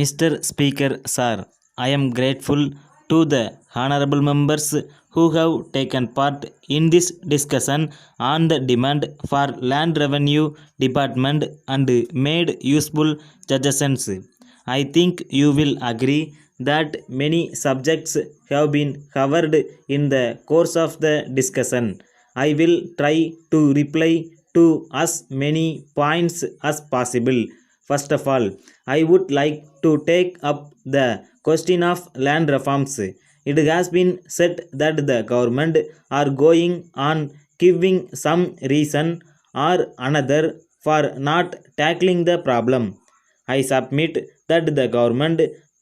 Mr. Speaker, Sir, I am grateful to the honorable members who have taken part in this discussion on the demand for land revenue department and made useful suggestions. I think you will agree that many subjects have been covered in the course of the discussion. I will try to reply to as many points as possible. First of all, I would like to take up the question of land reforms. It has been said that the government are going on giving some reason or another for not tackling the problem. I submit that the government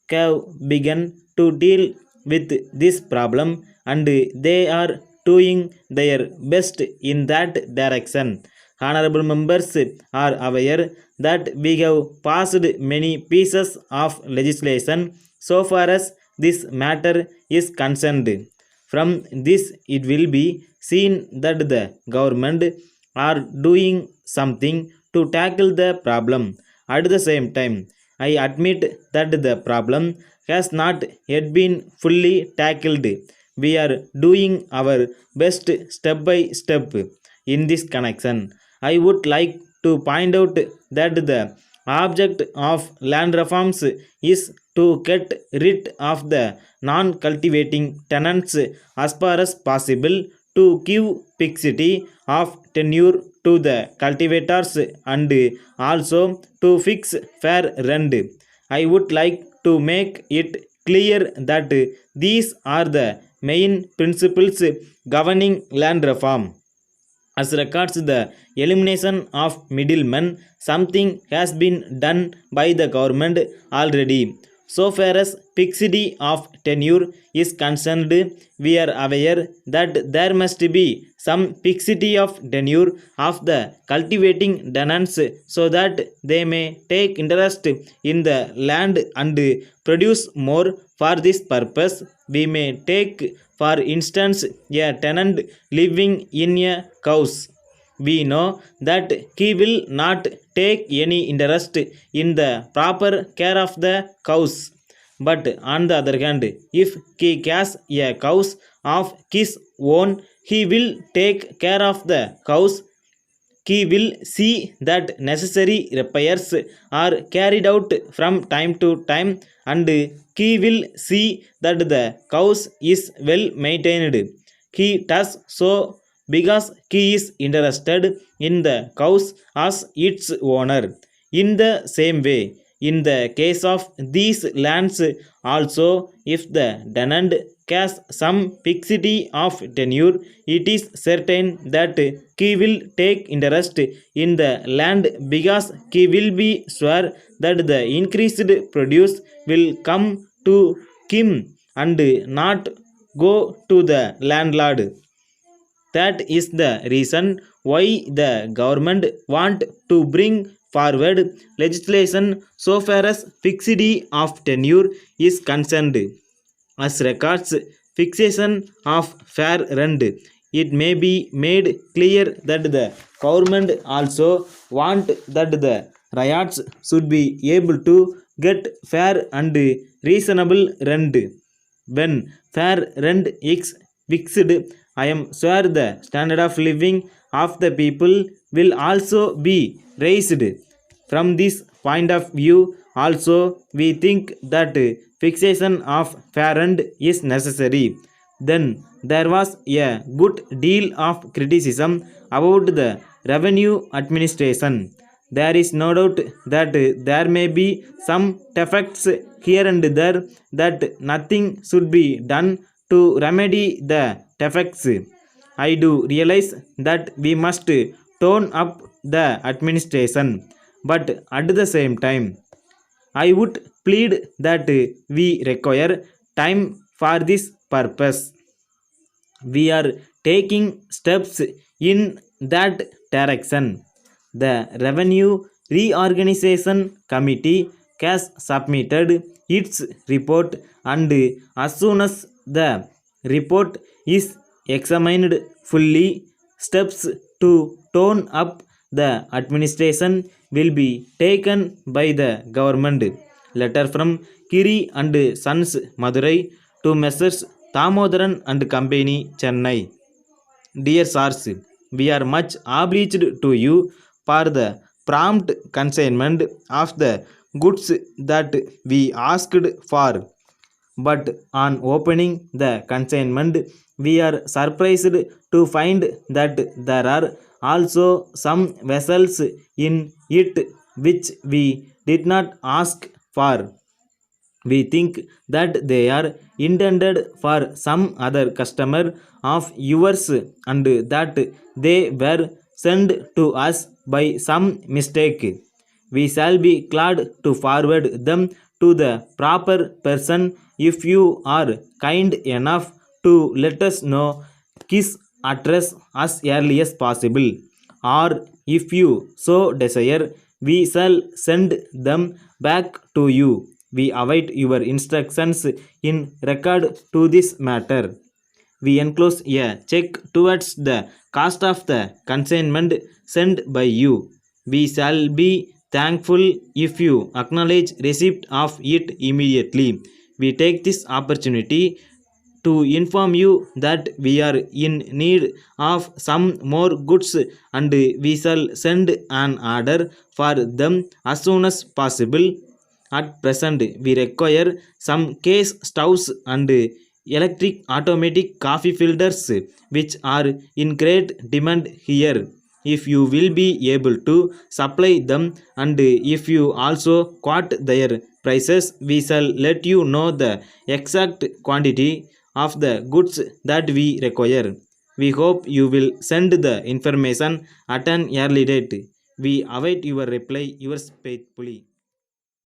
have begun to deal with this problem and they are doing their best in that direction. Honorable members are aware that we have passed many pieces of legislation so far as this matter is concerned. From this, it will be seen that the government are doing something to tackle the problem. At the same time, I admit that the problem has not yet been fully tackled. We are doing our best step by step in this connection. I would like to point out that the object of land reforms is to get rid of the non-cultivating tenants as far as possible to give fixity of tenure to the cultivators and also to fix fair rent. I would like to make it clear that these are the main principles governing land reform. As regards the elimination of middlemen, something has been done by the government already. So far as fixity of tenure is concerned, we are aware that there must be some fixity of tenure of the cultivating tenants so that they may take interest in the land and produce more. For this purpose, we may take for instance a tenant living in a house. We know that he will not take any interest in the proper care of the house. But on the other hand, if he has a house of his own, he will take care of the house. He will see that necessary repairs are carried out from time to time and he will see that the house is well maintained. He does so because he is interested in the house as its owner. In the same way, in the case of these lands, also, if the tenant has some fixity of tenure, it is certain that he will take interest in the land because he will be sure that the increased produce will come to him and not go to the landlord. That is the reason why the government want to bring forward legislation so far as fixity of tenure is concerned. As regards fixation of fair rent, it may be made clear that the government also want that the riots should be able to get fair and reasonable rent. When fair rent is fixed, I am sure the standard of living of the people will also be raised. From this point of view, also we think that fixation of fair rent is necessary. Then there was a good deal of criticism about the revenue administration. There is no doubt that there may be some defects here and there, that nothing should be done to remedy the defects. I do realize that we must tone up the administration, but at the same time, I would plead that we require time for this purpose. We are taking steps in that direction. The Revenue Reorganization Committee has submitted its report, and as soon as the report is examined fully, steps to tone up the administration will be taken by the government. Letter from Kiri and Sons, Madurai, to Messrs. Damodaran and Company, Chennai. Dear Sirs, we are much obliged to you for the prompt consignment of the goods that we asked for. But on opening the consignment, we are surprised to find that there are also some vessels in it which we did not ask for. We think that they are intended for some other customer of yours and that they were sent to us by some mistake. We shall be glad to forward them to the proper person if you are kind enough to let us know his address as early as possible, or if you so desire, we shall send them back to you. We await your instructions in regard to this matter. We enclose a check towards the cost of the consignment sent by you. We shall be thankful if you acknowledge receipt of it immediately. We take this opportunity to inform you that we are in need of some more goods and we shall send an order for them as soon as possible. At present, we require some case stoves and electric automatic coffee filters which are in great demand here. If you will be able to supply them and if you also quote their prices, we shall let you know the exact quantity of the goods that we require. We hope you will send the information at an early date. We await your reply, yours faithfully.